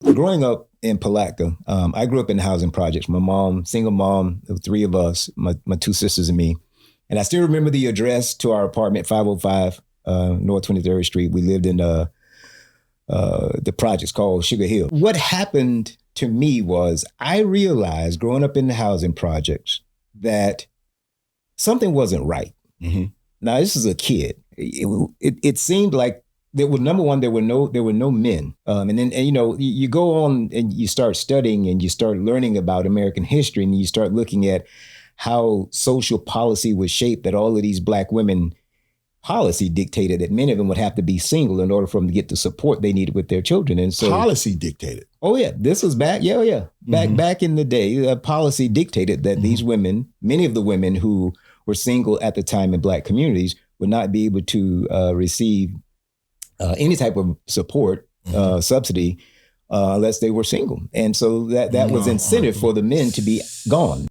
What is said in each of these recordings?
growing up in Palatka, I grew up in the housing projects. My mom, single mom, there were three of us, my two sisters and me. And I still remember the address to our apartment, 505 North 23rd Street. We lived in the projects called Sugar Hill. What happened to me was I realized growing up in the housing projects that something wasn't right. Mm-hmm. Now, this is a kid. It seemed like there were, number one, there were no men. And then, you go on and you start studying and you start learning about American history and you start looking at how social policy was shaped, that all of these Black women policy dictated that many of them would have to be single in order for them to get the support they needed with their children. And so policy dictated. Oh yeah, this was back. Yeah. Back in the day, policy dictated that these women, many of the women who were single at the time in Black communities, would not be able to receive any type of support, subsidy, unless they were single. And so that was incentive for the men to be gone.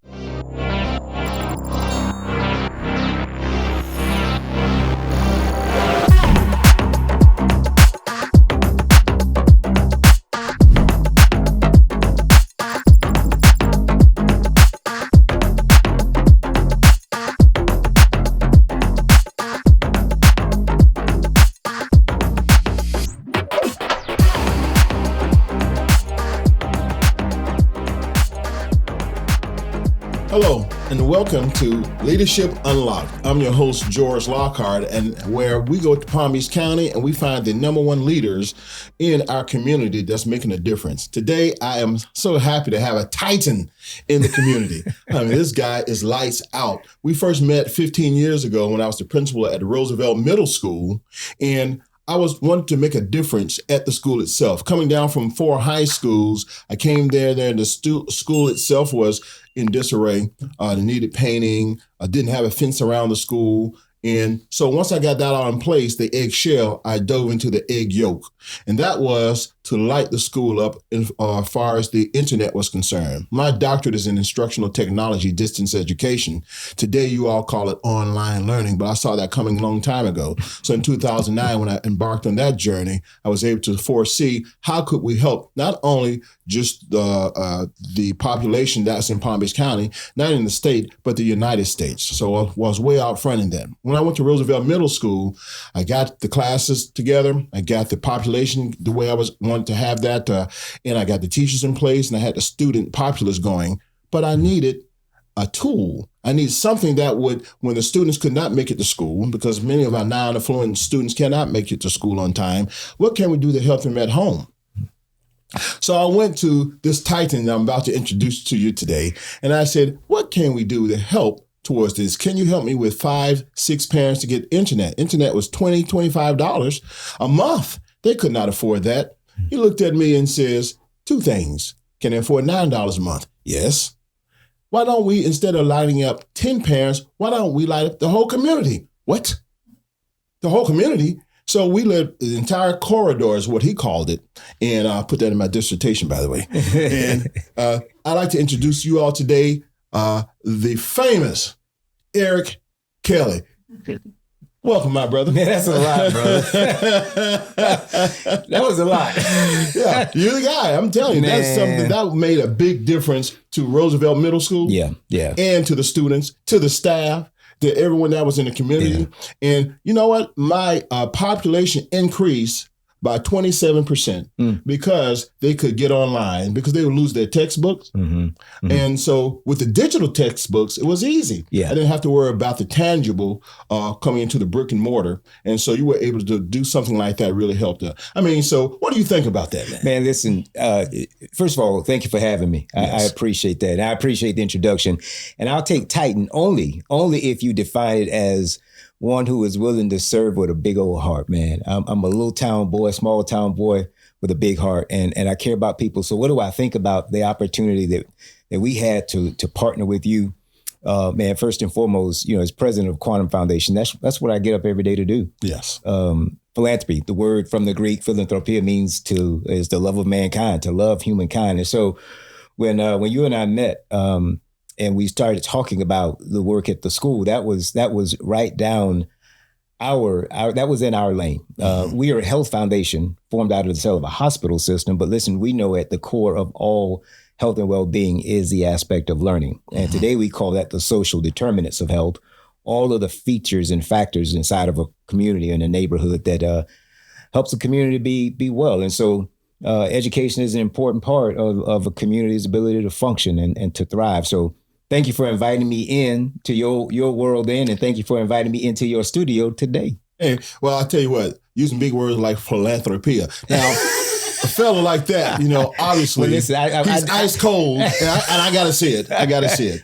Hello, and welcome to Leadership Unlocked. I'm your host, George Lockhart, and where we go to Palm Beach County and we find the number one leaders in our community that's making a difference. Today, I am so happy to have a titan in the community. I mean, this guy is lights out. We first met 15 years ago when I was the principal at Roosevelt Middle School, and I wanted to make a difference at the school itself. Coming down from 4 high schools, I came there and the school itself was in disarray. It needed painting. I didn't have a fence around the school. And so once I got that all in place, the eggshell, I dove into the egg yolk. And that was to light the school up as far as the internet was concerned. My doctorate is in instructional technology, distance education. Today, you all call it online learning, but I saw that coming a long time ago. So in 2009, when I embarked on that journey, I was able to foresee how could we help not only just the population that's in Palm Beach County, not in the state, but the United States. So I was way out front in that. When I went to Roosevelt Middle School, I got the classes together. I got the population the way I wanted to have that. And I got the teachers in place and I had the student populace going. But I needed a tool. I needed something that would, when the students could not make it to school, because many of our non-affluent students cannot make it to school on time, what can we do to help them at home? So I went to this titan that I'm about to introduce to you today. And I said, what can we do to help towards this? Can you help me with 5-6 parents to get internet? Internet was $20, $25 a month. They could not afford that. He looked at me and says, 2 things. Can they afford $9 a month? Yes. Why don't we, instead of lighting up 10 parents, why don't we light up the whole community? What? The whole community? So we lit the entire corridor is what he called it. And I'll put that in my dissertation, by the way. And I'd like to introduce you all today, the famous Eric Kelly. Welcome, my brother. Man, that's a lot, brother. That was a lot. Yeah, you're the guy. I'm telling you, Man. That's something that made a big difference to Roosevelt Middle School. Yeah. And to the students, to the staff, to everyone that was in the community. Yeah. And you know what? My population increased by 27% because they could get online, because they would lose their textbooks. And so with the digital textbooks, it was easy. Yeah. I didn't have to worry about the tangible coming into the brick and mortar. And so you were able to do something like that really helped. I mean, so what do you think about that, man? Man, listen, first of all, thank you for having me. Yes. I appreciate that. And I appreciate the introduction. And I'll take Titan only if you define it as one who is willing to serve with a big old heart, man. I'm a little town boy, small town boy with a big heart, and I care about people. So what do I think about the opportunity that we had to partner with you? Man, first and foremost, as president of Quantum Foundation, that's what I get up every day to do. Yes. Philanthropy, the word from the Greek philanthropy is the love of mankind, to love humankind. And so when you and I met, and we started talking about the work at the school, that was right down that was in our lane. We are a health foundation formed out of the cell of a hospital system. But listen, we know at the core of all health and well-being is the aspect of learning. And today we call that the social determinants of health. All of the features and factors inside of a community and a neighborhood that helps the community be well. And so education is an important part of a community's ability to function and to thrive. So thank you for inviting me in to your world and thank you for inviting me into your studio today. Hey, well, I'll tell you what, using big words like philanthropy. Now, a fella like that, obviously, well, listen, he's ice cold, and I got to see it.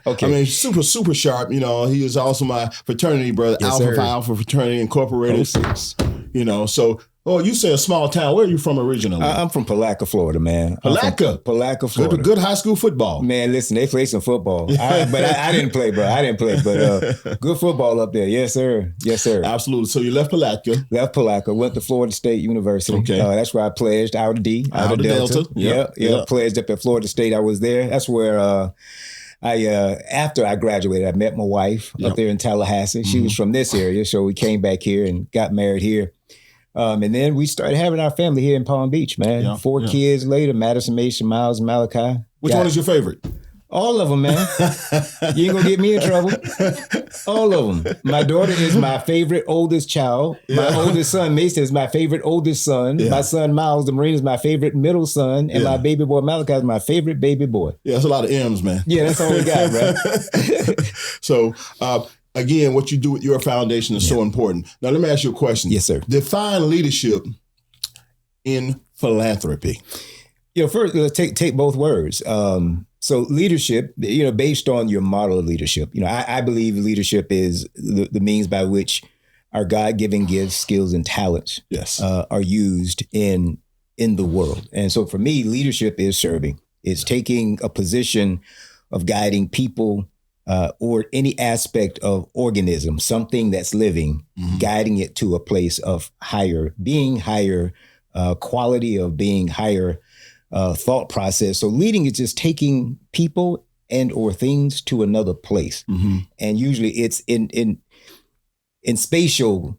Okay. I mean, super sharp. He is also my fraternity brother, yes, Alpha Phi Alpha Fraternity Incorporated. So, you say a small town. Where are you from originally? I'm from Palatka, Florida, man. Palatka, Florida. Good high school football. Man, listen, they play some football. I didn't play, bro. But good football up there. Yes, sir. Absolutely. So you left Palatka. Went to Florida State University. Okay. That's where I pledged out of Delta. Yep. Pledged up at Florida State. I was there. That's where after I graduated, I met my wife up there in Tallahassee. She was from this area, so we came back here and got married here. And then we started having our family here in Palm Beach, man. 4 kids later, Madison, Mason, Miles, and Malachi. Which one is your favorite? All of them, man. You ain't gonna get me in trouble. All of them. My daughter is my favorite oldest child. My oldest son, Mason, is my favorite oldest son. My son, Miles, the Marine, is my favorite middle son. And my baby boy, Malachi, is my favorite baby boy. Yeah, that's a lot of M's, man. Yeah, that's all we got, bro. So, again, what you do with your foundation is so important. Now, let me ask you a question. Yes, sir. Define leadership in philanthropy. First, let's take both words. So leadership, based on your model of leadership, I believe leadership is the means by which our God-given gifts, skills, and talents are used in the world. And so for me, leadership is serving. It's taking a position of guiding people or any aspect of organism, something that's living, guiding it to a place of higher quality, of being higher thought process. So leading is just taking people and or things to another place. And usually it's in spatial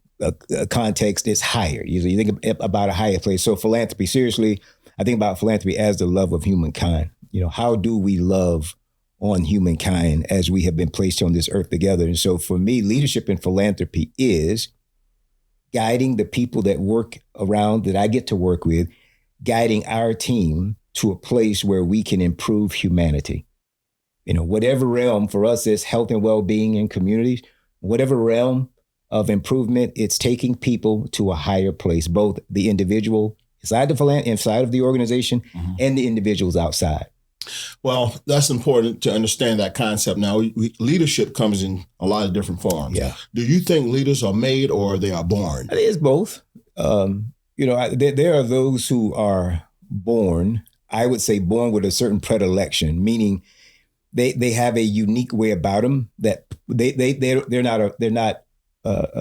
context, it's higher. Usually you think about a higher place. So philanthropy, seriously, I think about philanthropy as the love of humankind. How do we love on humankind as we have been placed on this earth together? And so for me, leadership in philanthropy is guiding the people that work around, that I get to work with, guiding our team to a place where we can improve humanity. Whatever realm for us is health and well-being in communities, whatever realm of improvement, it's taking people to a higher place, both the individual inside of the organization and the individuals outside. Well, that's important to understand that concept. Now, leadership comes in a lot of different forms. Yeah. Do you think leaders are made or they are born? I think it's both. There are those who are born, I would say born with a certain predilection, meaning they have a unique way about them that they're not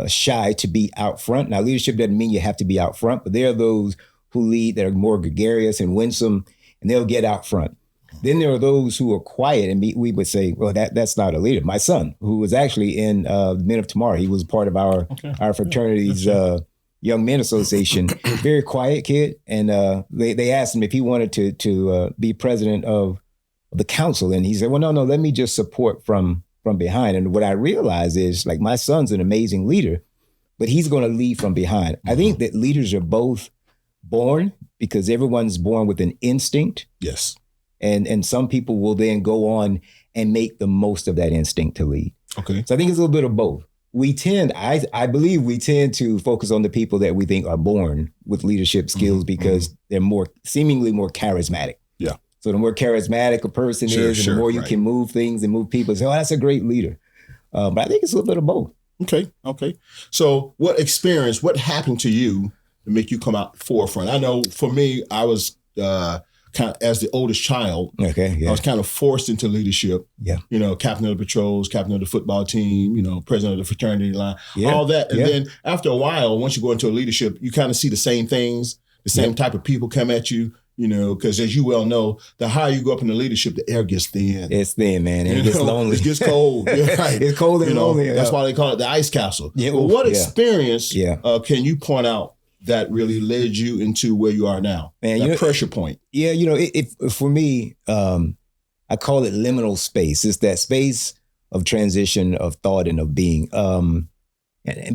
shy to be out front. Now, leadership doesn't mean you have to be out front, but there are those who lead that are more gregarious and winsome, and they'll get out front. Then there are those who are quiet, and we would say, well, that's not a leader. My son, who was actually in Men of Tomorrow, he was part of our fraternity's Young Men Association, very quiet kid. And they asked him if he wanted to be president of the council. And he said, well, no, let me just support from behind. And what I realized is, like, my son's an amazing leader, but he's going to lead from behind. I think that leaders are both born, because everyone's born with an instinct. Yes. And some people will then go on and make the most of that instinct to lead. Okay. So I think it's a little bit of both. I believe we tend to focus on the people that we think are born with leadership skills because they're seemingly more charismatic. Yeah. So the more charismatic a person is, and the more you can move things and move people, say, oh, that's a great leader. But I think it's a little bit of both. Okay. So what happened to you to make you come out forefront? I know for me, I was kind of, as the oldest child, I was kind of forced into leadership. Yeah. Captain of the patrols, captain of the football team, president of the fraternity line, all that. And then after a while, once you go into a leadership, you kind of see the same things, the same type of people come at you. because as you well know, the higher you go up in the leadership, the air gets thin. It's thin, man. And it gets lonely. It gets cold. Right. It's cold and lonely. That's why they call it the ice castle. Yeah, but what experience can you point out that really led you into where you are now? Man, that pressure point. Yeah, for me, I call it liminal space. It's that space of transition, of thought, and of being. And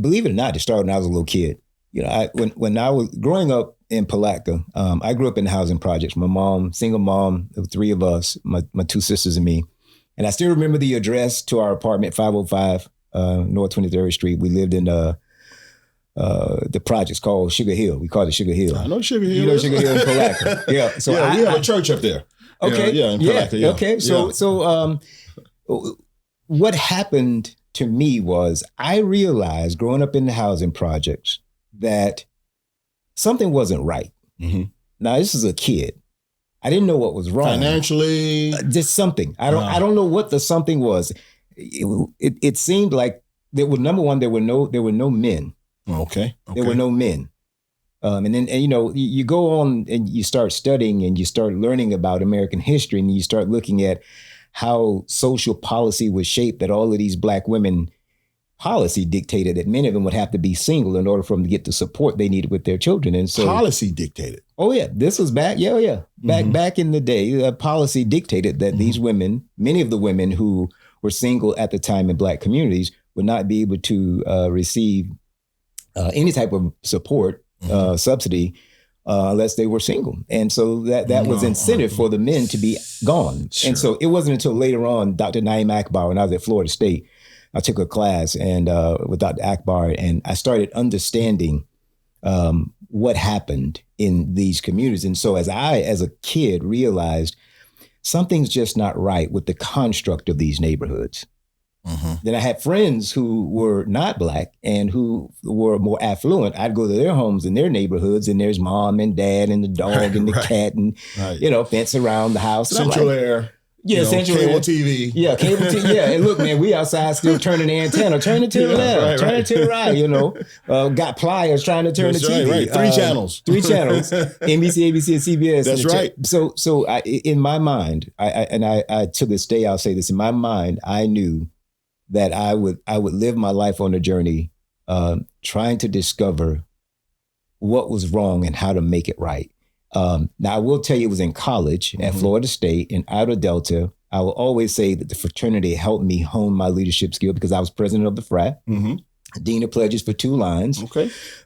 believe it or not, it started when I was a little kid. When I was growing up in Palatka, I grew up in housing projects. My mom, single mom, there were three of us, my two sisters and me. And I still remember the address to our apartment, 505 North 23rd Street. We lived in the project's called Sugar Hill. We called it Sugar Hill. I know Sugar Hill. You know Sugar Hill in Palatka. Yeah. So we have a church up there. Okay. Yeah, in Palatka. Yeah. Okay. So what happened to me was I realized growing up in the housing projects that something wasn't right. Mm-hmm. Now, this is a kid. I didn't know what was wrong. Financially? Just something. I don't know what the something was. It seemed like number one, there were no men. Okay. There were no men. And then you go on and you start studying and you start learning about American history and you start looking at how social policy was shaped, that all of these Black women policy dictated that many of them would have to be single in order for them to get the support they needed with their children. And so policy dictated. Oh yeah, this was back. Yeah. Back in the day, policy dictated that these women, many of the women who were single at the time in Black communities, would not be able to receive any type of support, subsidy, unless they were single. And so that was incentive for the men to be gone. Sure. And so it wasn't until later on, Dr. Naeem Akbar, when I was at Florida State, I took a class with Dr. Akbar, and I started understanding what happened in these communities. And so as a kid, realized something's just not right with the construct of these neighborhoods. Mm-hmm. Then I had friends who were not Black and who were more affluent. I'd go to their homes in their neighborhoods, and there's mom and dad and the dog and the cat and, fence around the house. Central air. Yeah, Central cable air. TV. Yeah, cable TV. Yeah, and look, man, we outside still turning the antenna. Turn it to the left. Turn it to the right, got pliers trying to turn the TV. Right. Three channels. NBC, ABC, and CBS. That's right. So in my mind, I to this day, I'll say this, in my mind, I knew that I would live my life on a journey trying to discover what was wrong and how to make it right. Now, I will tell you, it was in college at Florida State in Outer Delta. I will always say that the fraternity helped me hone my leadership skill because I was president of the frat, dean of pledges for 2 lines,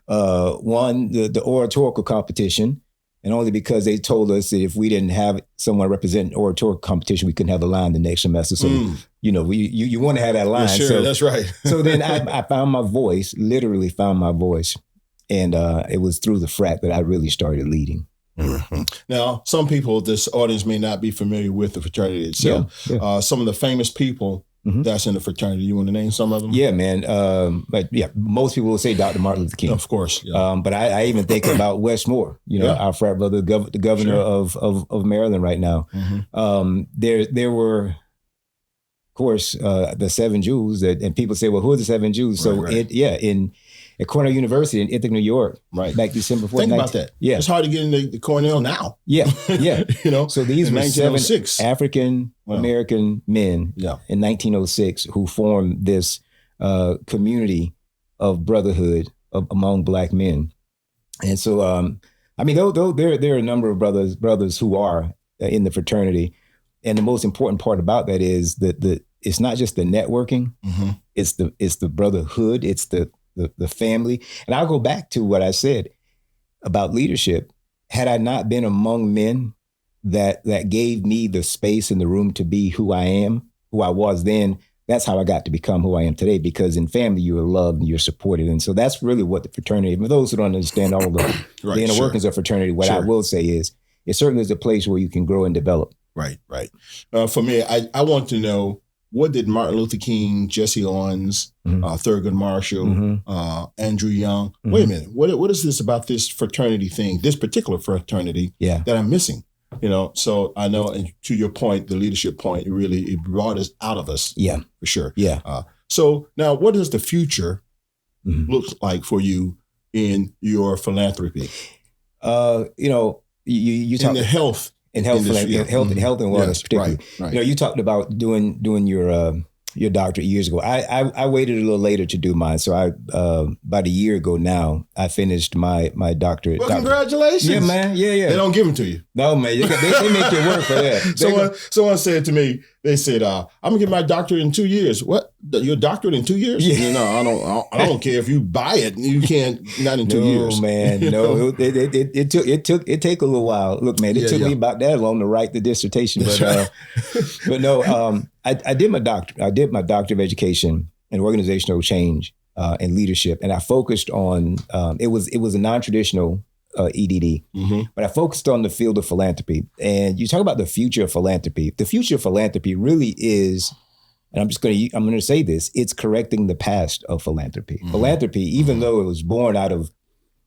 won the oratorical competition, and only because they told us that if we didn't have someone represent oratorical competition, we couldn't have a line the next semester. So, you want to have that line. Yeah, sure, so, that's right. So then I found my voice, literally found my voice. And it was through the frat that I really started leading. Mm-hmm. Now, some people, this audience may not be familiar with the fraternity itself. Yeah. Some of the famous people that's in the fraternity. You want to name some of them? Yeah, man. Most people will say Dr. Martin Luther King. Of course. Yeah. But I even think about Wes Moore, our frat brother, the governor of Maryland right now. There were, of course, the 7 Jews, and people say, well, who are the 7 Jews? So at Cornell University in Ithaca, New York, back December 4th. Think about that. Yeah. It's hard to get into Cornell now. Yeah. So these were 7 African American men in 1906 who formed this community of brotherhood among Black men. And so, there are a number of brothers who are in the fraternity. And the most important part about that is that it's not just the networking, it's the brotherhood, it's the family. And I'll go back to what I said about leadership. Had I not been among men that gave me the space and the room to be who I was then, that's how I got to become who I am today. Because in family, you are loved and you're supported. And so that's really what the fraternity, for those who don't understand all the inner workings of fraternity, what I will say is, it certainly is a place where you can grow and develop. Right. For me, I want to know, what did Martin Luther King, Jesse Owens, Thurgood Marshall, Andrew Young, wait a minute, what is this about this fraternity thing, this particular fraternity that I'm missing? So I know, and to your point, the leadership point, it brought us out of us. Yeah. For sure. Yeah. So now, what does the future look like for you in your philanthropy? you in talk the health in health, industry, yeah. health and wellness, Yes, particularly. right. You know, you talked about doing your doctorate years ago. I waited a little later to do mine. So about a year ago now, I finished my doctorate. Well, congratulations. Yeah, man. Yeah. They don't give them to you. No, man. They make you work for that. Someone said to me, they said, I'm going to get my doctorate in 2 years. What? Your doctorate in 2 years? Yeah. You know, I don't care if you buy it. You can't, not in 2 years. No, man. No, it take a little while. Look, man, it took me about that long to write the dissertation. But no, I did my doctorate. I did my doctorate of education in organizational change and leadership, and I focused on it was a non-traditional EDD, but I focused on the field of philanthropy. And you talk about the future of philanthropy. The future of philanthropy really is, and I'm going to say this: it's correcting the past of philanthropy. Philanthropy, even though it was born out of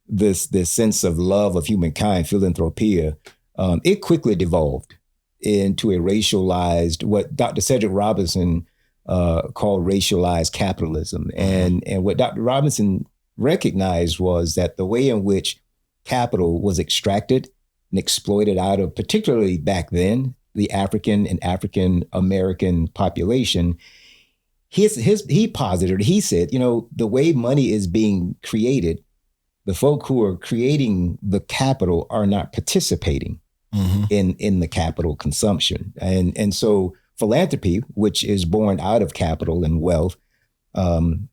this sense of love of humankind, philanthropia, it quickly devolved into a racialized, what Dr. Cedric Robinson called racialized capitalism. And what Dr. Robinson recognized was that the way in which capital was extracted and exploited out of, particularly back then, the African and African American population, he posited, he said, you know, the way money is being created, the folk who are creating the capital are not participating in the capital consumption. And so philanthropy, which is born out of capital and wealth,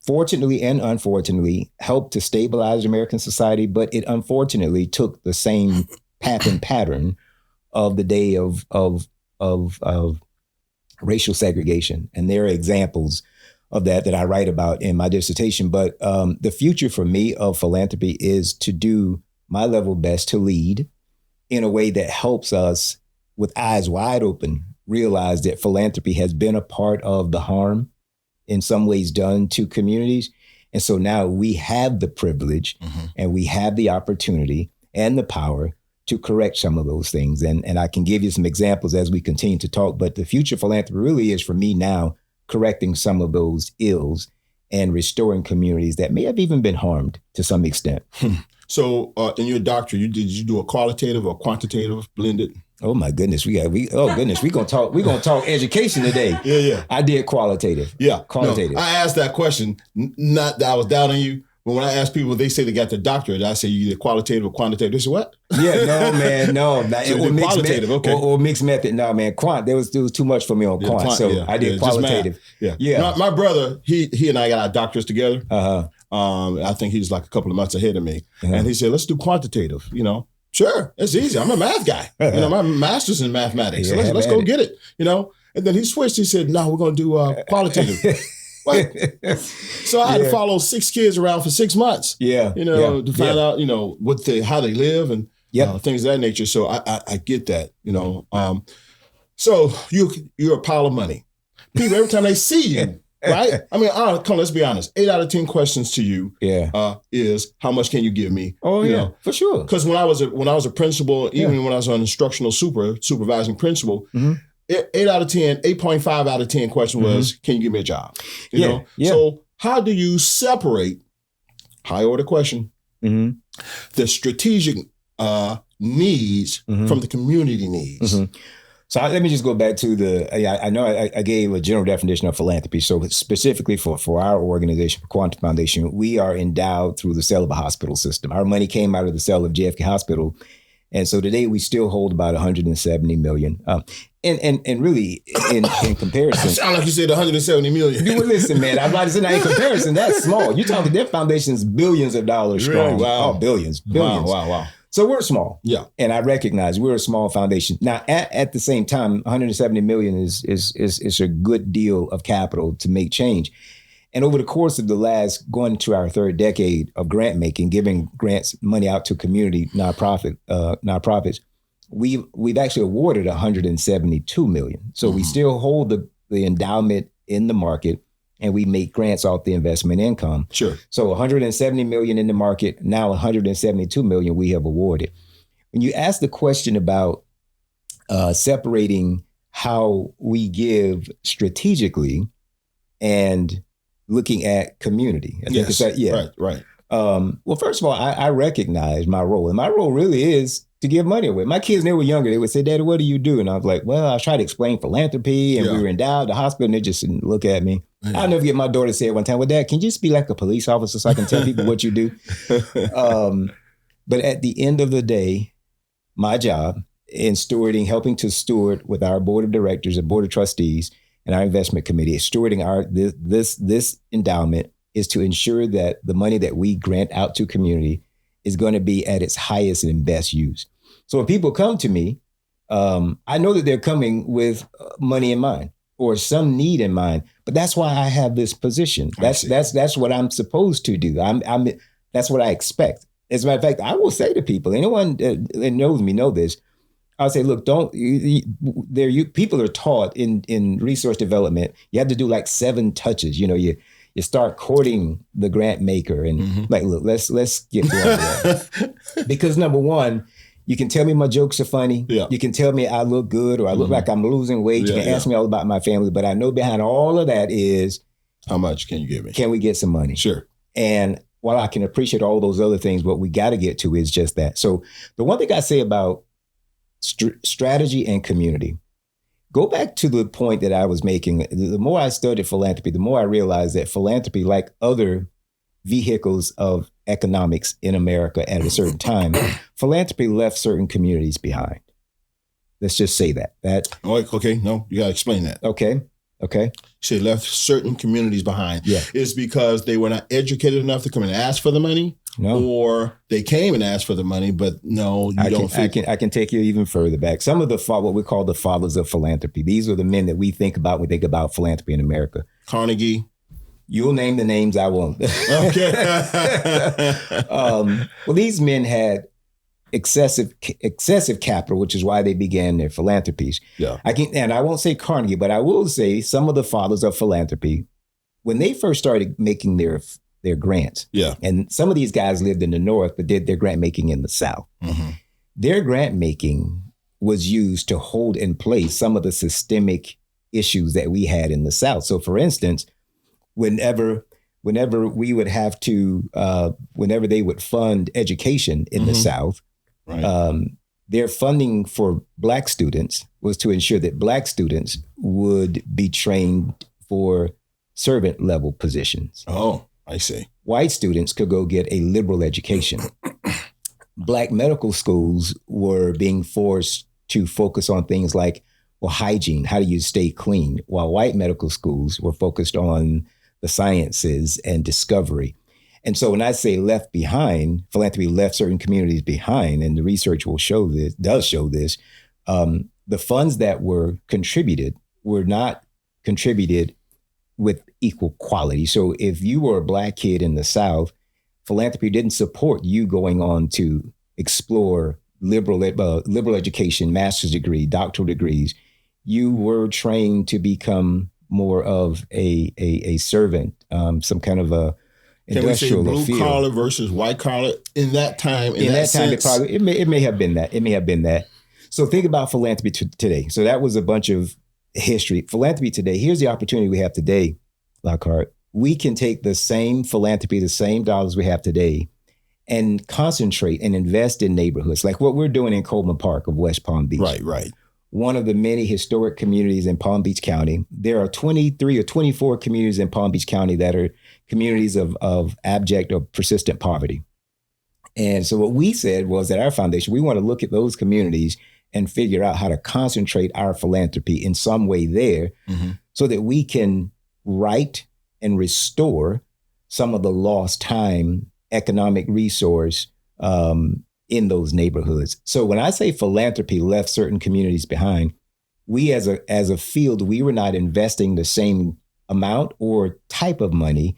fortunately and unfortunately, helped to stabilize American society, but it unfortunately took the same path and pattern of the day of racial segregation. And there are examples of that I write about in my dissertation. But the future for me of philanthropy is to do my level best to lead in a way that helps us, with eyes wide open, realize that philanthropy has been a part of the harm in some ways done to communities. And so now we have the privilege and we have the opportunity and the power to correct some of those things. And I can give you some examples as we continue to talk, but the future of philanthropy really is, for me now, correcting some of those ills and restoring communities that may have even been harmed to some extent. So in your doctorate, did you do a qualitative or quantitative blended? Oh my goodness, we're gonna talk education today. Yeah. I did qualitative. Yeah. Qualitative. No, I asked that question, not that I was doubting you, but when I ask people, they say they got their doctorate, I say you did qualitative or quantitative. They say what? Yeah, no, man, no. So or mixed qualitative, okay. Or mixed method. No, man, quant. There was too much for me on quant, so I did qualitative. Yeah. My brother, he and I got our doctorates together. I think he's like a couple of months ahead of me. And he said, let's do quantitative, you know. Sure, it's easy. I'm a math guy. You know, my master's in mathematics. So let's go get it, you know. And then he switched. He said, no, we're going to do qualitative. What? So I had to follow 6 kids around for 6 months. To find out, you know, how they live and things of that nature. So I get that, you know. So you're a pile of money. People, every time they see you, right? I mean, let's be honest. 8 out of 10 questions to you is how much can you give me? Oh, you know? For sure. Because when I was a principal, even when I was an instructional supervising principal, 8 out of 10, 8.5 out of 10 question was, can you give me a job? You know? So how do you separate, high order question, the strategic needs from the community needs? So let me just go back to I know I gave a general definition of philanthropy. So specifically for our organization, for Quantum Foundation, we are endowed through the sale of a hospital system. Our money came out of the sale of JFK Hospital. And so today we still hold about 170 million. And really, in comparison, sound like you said 170 million. You listen, man. I'm about to say now, in comparison, that's small. You're talking their foundation's billions of dollars strong. Really? Wow. Oh, billions. Wow. So we're small. Yeah. And I recognize we're a small foundation. Now, at the same time, 170 million is a good deal of capital to make change. And over the course of going into our 3rd decade of grant making, giving grants money out to community nonprofits, we've actually awarded 172 million. So we still hold the endowment in the market, and we make grants off the investment income. Sure. So 170 million in the market, now 172 million we have awarded. When you ask the question about separating how we give strategically and looking at community. I think Right. well, first of all, I recognize my role, and my role really is to give money away. My kids, when they were younger, they would say, Daddy, what do you do? And I was like, well, I tried to explain philanthropy, and we were endowed at the hospital, and they just didn't look at me. Yeah. I'll never get my daughter to say it one time, well, Dad, can you just be like a police officer so I can tell people what you do? But at the end of the day, my job in stewarding, helping to steward with our board of directors and board of trustees and our investment committee, stewarding this endowment is to ensure that the money that we grant out to community is going to be at its highest and best use. So when people come to me, I know that they're coming with money in mind or some need in mind, but that's why I have this position. That's what I'm supposed to do. That's what I expect. As a matter of fact, I will say to people, anyone that knows me know this. I'll say, look, people are taught in resource development, you have to do like 7 touches. You start courting the grant maker and like, look, let's get to that. Because number one, you can tell me my jokes are funny. Yeah. You can tell me I look good or I look like I'm losing weight. You can ask me all about my family, but I know behind all of that is, how much can you give me? Can we get some money? Sure. And while I can appreciate all those other things, what we got to get to is just that. So the one thing I say about strategy and community, go back to the point that I was making. The more I studied philanthropy, the more I realized that philanthropy, like other vehicles of economics in America at a certain time, philanthropy left certain communities behind. Let's just say that. Okay, no, you got to explain that. Okay. She left certain communities behind. Yeah. Is because they were not educated enough to come and ask for the money? No. Or they came and asked for the money, but no, I can take you even further back. Some of what we call the fathers of philanthropy. These are the men that we think about when we think about philanthropy in America. Carnegie. You'll name the names, I won't. Okay. Well, these men had excessive capital, which is why they began their philanthropies. Yeah. I won't say Carnegie, but I will say some of the fathers of philanthropy, when they first started making their grants. Yeah. And some of these guys lived in the North, but did their grant making in the South. Mm-hmm. Their grant making was used to hold in place some of the systemic issues that we had in the South. So for instance, whenever we would have to, whenever they would fund education in the South, right. Their funding for Black students was to ensure that Black students would be trained for servant level positions. Oh, I see. White students could go get a liberal education. Black medical schools were being forced to focus on things like, well, hygiene, how do you stay clean? While white medical schools were focused on the sciences and discovery. And so when I say left behind, philanthropy left certain communities behind, and the research does show this, the funds that were contributed were not contributed with equal quality. So if you were a Black kid in the South, philanthropy didn't support you going on to explore liberal education, master's degree, doctoral degrees. You were trained to become more of a servant, some kind of a industrial. Can we say blue collar versus white collar in that time? In that time, it may have been that. It may have been that. So think about philanthropy today. So that was a bunch of history. Philanthropy today. Here's the opportunity we have today, Lockhart. We can take the same philanthropy, the same dollars we have today, and concentrate and invest in neighborhoods like what we're doing in Coleman Park of West Palm Beach. Right. One of the many historic communities in Palm Beach County. There are 23 or 24 communities in Palm Beach County that are communities of abject or persistent poverty. And so what we said was at our foundation, we want to look at those communities and figure out how to concentrate our philanthropy in some way there so that we can right and restore some of the lost time, economic resource in those neighborhoods. So when I say philanthropy left certain communities behind, we as a field, we were not investing the same amount or type of money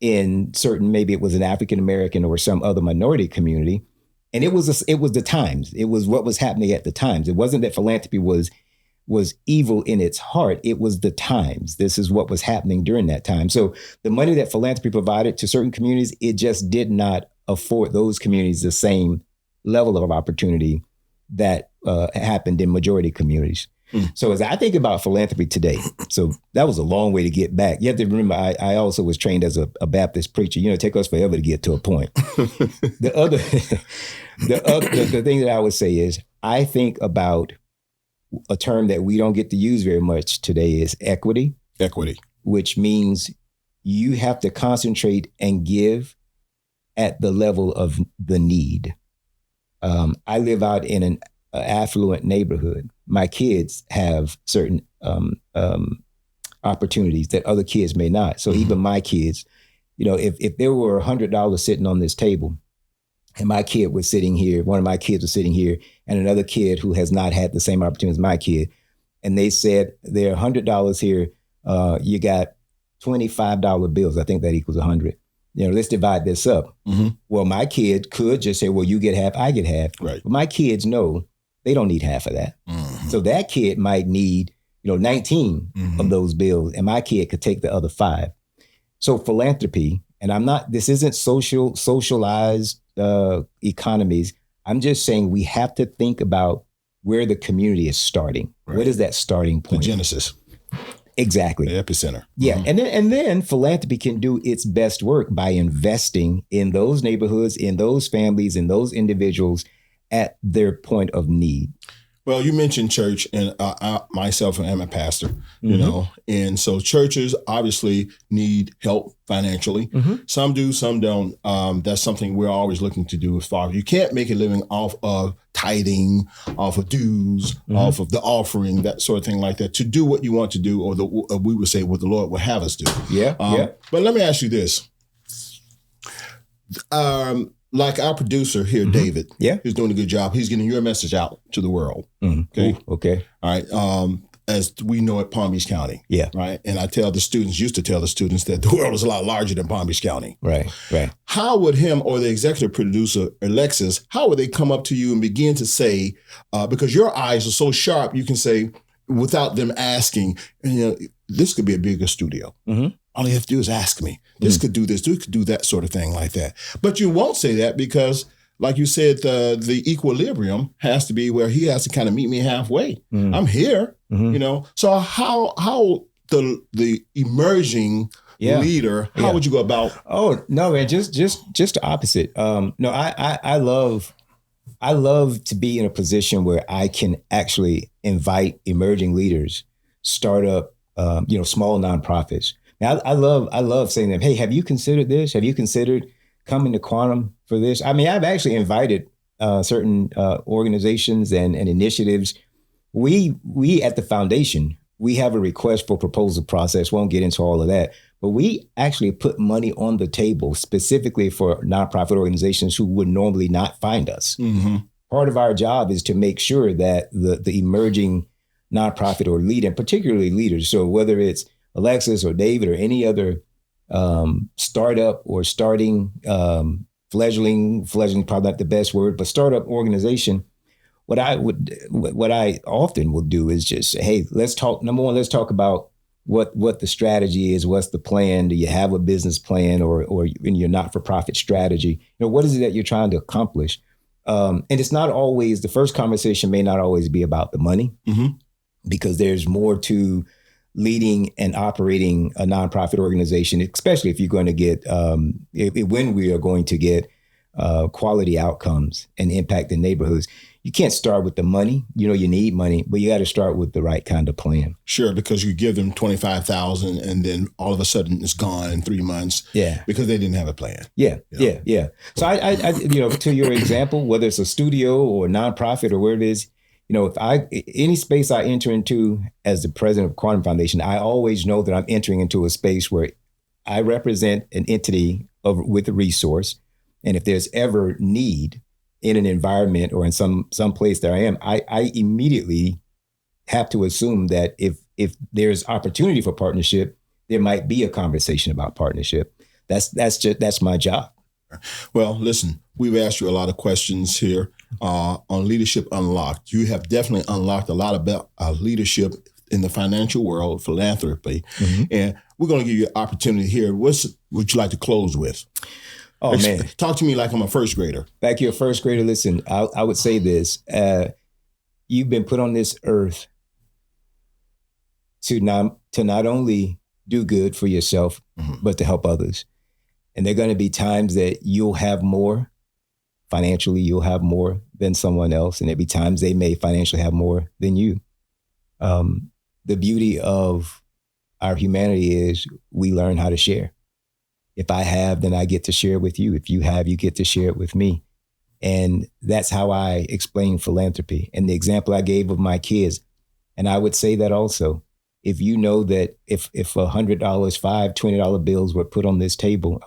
in certain, maybe it was an African-American or some other minority community. And it was the times. It was what was happening at the times. It wasn't that philanthropy was evil in its heart. It was the times. This is what was happening during that time. So the money that philanthropy provided to certain communities, it just did not afford those communities the same level of opportunity that happened in majority communities. So as I think about philanthropy today, so that was a long way to get back. You have to remember, I also was trained as a Baptist preacher. It take us forever to get to a point. The thing that I would say is, I think about a term that we don't get to use very much today is equity. Equity. Which means you have to concentrate and give at the level of the need. I live out in an affluent neighborhood. My kids have certain opportunities that other kids may not. So even my kids, if there were $100 sitting on this table, and my kid was sitting here, one of my kids was sitting here, and another kid who has not had the same opportunity as my kid, and they said, there are $100 here, you got $25 bills. I think that equals 100. Let's divide this up. Well, my kid could just say, well, you get half, I get half. Right. But my kids know they don't need half of that. So that kid might need, 19 of those bills, and my kid could take the other 5. So philanthropy, and this isn't socialized economies. I'm just saying we have to think about where the community is starting. Right. What is that starting point? The genesis. Exactly. The epicenter. Yeah. And then philanthropy can do its best work by investing in those neighborhoods, in those families, in those individuals at their point of need. Well, you mentioned church, and I myself am a pastor, and so churches obviously need help financially. Some do, some don't. That's something we're always looking to do as far as you can't make a living off of tithing, off of dues, off of the offering, that sort of thing like that, to do what you want to do, or we would say what the Lord would have us do. Yeah. But let me ask you this. Like our producer here, David, who's doing a good job. He's getting your message out to the world. Okay. Ooh, okay. All right. As we know at Palm Beach County. Yeah. Right. And used to tell the students that the world is a lot larger than Palm Beach County. Right. How would him or the executive producer, Alexis, how would they come up to you and begin to say, because your eyes are so sharp, you can say, without them asking, this could be a bigger studio. All you have to do is ask me. This could do this, could do that sort of thing like that. But you won't say that because, like you said, the equilibrium has to be where he has to kind of meet me halfway. I'm here, So how the emerging leader, how would you go about? Oh, no, man, just the opposite. No, I love to be in a position where I can actually invite emerging leaders, startup, small nonprofits. Now, I love saying to them, hey, have you considered this? Have you considered coming to Quantum for this? I mean, I've actually invited certain organizations and initiatives. We at the foundation, we have a request for proposal process. Won't get into all of that, but we actually put money on the table specifically for nonprofit organizations who would normally not find us. Part of our job is to make sure that the emerging nonprofit or lead, and particularly leaders, so whether it's Alexis or David or any other startup or starting fledgling, probably not the best word, but startup organization, what I often will do is just say, hey, let's talk. Number one, let's talk about what the strategy is. What's the plan? Do you have a business plan or in your not-for-profit strategy? What is it that you're trying to accomplish? And it's not always, the first conversation may not always be about the money, because there's more to leading and operating a nonprofit organization, especially if you're going to get, when we are going to get quality outcomes and impact in neighborhoods. You can't start with the money. You need money, but you got to start with the right kind of plan. Sure, because you give them $25,000 and then all of a sudden it's gone in 3 months. Yeah, because they didn't have a plan. Yeah. So I to your example, whether it's a studio or a nonprofit or where it is, if any space I enter into as the president of Quantum Foundation, I always know that I'm entering into a space where I represent an entity with a resource, and if there's ever need in an environment or in some place that I am, I immediately have to assume that if there's opportunity for partnership, there might be a conversation about partnership. That's my job. Well, listen, we've asked you a lot of questions here on Leadership Unlocked. You have definitely unlocked a lot about leadership in the financial world, philanthropy, and we're going to give you an opportunity here. What would you like to close with? Oh, man. Talk to me like I'm a first grader. Back you're a first grader. Listen, I would say this. You've been put on this earth to not only do good for yourself, but to help others. And there are going to be times that you'll have more financially, you'll have more than someone else. And there'll be times they may financially have more than you. The beauty of our humanity is we learn how to share. If I have, then I get to share with you. If you have, you get to share it with me. And that's how I explain philanthropy. And the example I gave of my kids, and I would say that also, if you know that if $100, $20 bills were put on this table,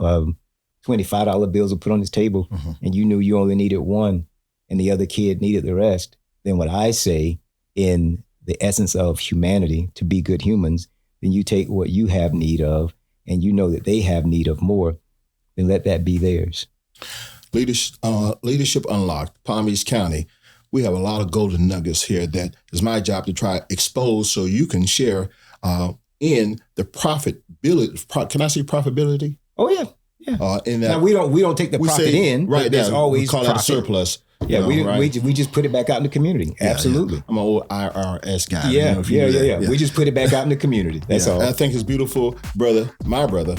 $25 bills were put on this table, and you knew you only needed one and the other kid needed the rest, then what I say in the essence of humanity, to be good humans, then you take what you have need of and you know that they have need of more, then let that be theirs. Leadership Unlocked, Palm Beach County. We have a lot of golden nuggets here that is my job to try to expose so you can share in the profitability. Can I say profitability? Oh, yeah. Yeah. In that, now, we don't take the profit in, right? But there's always we call profit. That a surplus. Yeah, we just put it back out in the community. Yeah, Absolutely. Yeah. I'm an old IRS guy. Yeah. We just put it back out in the community. That's all. I think it's beautiful, my brother,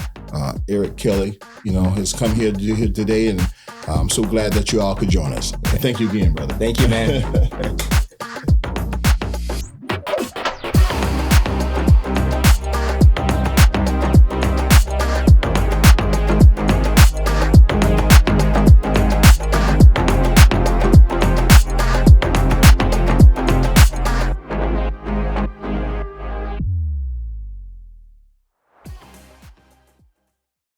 Eric Kelly, has come here today, and I'm so glad that you all could join us. Thank you again, brother. Thank you, man.